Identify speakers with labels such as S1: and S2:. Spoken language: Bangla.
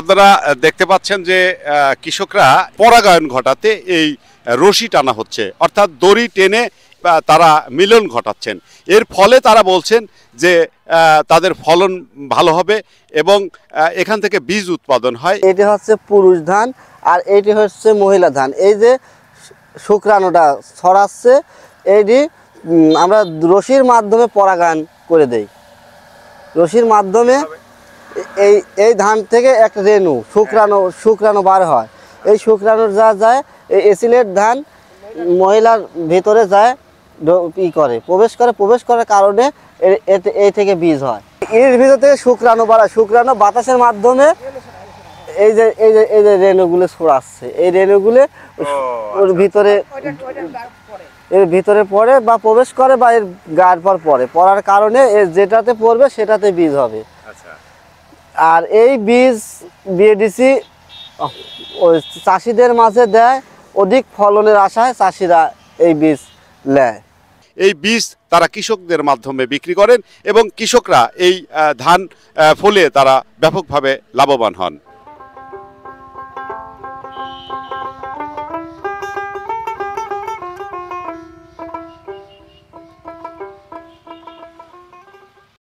S1: আপনারা দেখতে পাচ্ছেন যে কৃষকরা পরাগায়ন ঘটাতে এই রশি টানা হচ্ছে, অর্থাৎ দড়ি টেনে তারা মিলন ঘটাচ্ছেন। এর ফলে তারা বলছেন যে তাদের ফলন ভালো হবে এবং এখান থেকে বীজ উৎপাদন হয়।
S2: এটি হচ্ছে পুরুষ ধান আর এটি হচ্ছে মহিলা ধান। এই যে শুক্রাণুটা ছড়াচ্ছে এটি আমরা রশির মাধ্যমে পরাগায়ন করে দেই। রশির মাধ্যমে এই ধান থেকে একটা রেণু শুক্রাণু বার হয়। এই শুক্রাণু যা যায় এই এসিলেট ধান মহিলার ভিতরে যায়, প্রবেশ করার কারণে এই থেকে বীজ হয়। এর ভিতর থেকে শুক্রাণু বাড়ায়, শুক্রাণু বাতাসের মাধ্যমে এই যে রেণুগুলো ছড়াচ্ছে, এই রেণুগুলো ওর ভিতরে পড়ে বা প্রবেশ করে বা এর গায়ের পর পড়ার কারণে এর যেটাতে পড়বে সেটাতে বীজ হবে। আর এই বীজ বিএডিসি ওই চাষিদের মাঝে দেয়, অধিক ফলনের আশায় চাষিরা এই বীজ নেয়।
S1: এই বীজ তারা কৃষকদের মাধ্যমে বিক্রি করেন এবং কৃষকরা এই ধান ফলিয়ে তারা ব্যাপকভাবে লাভবান হন।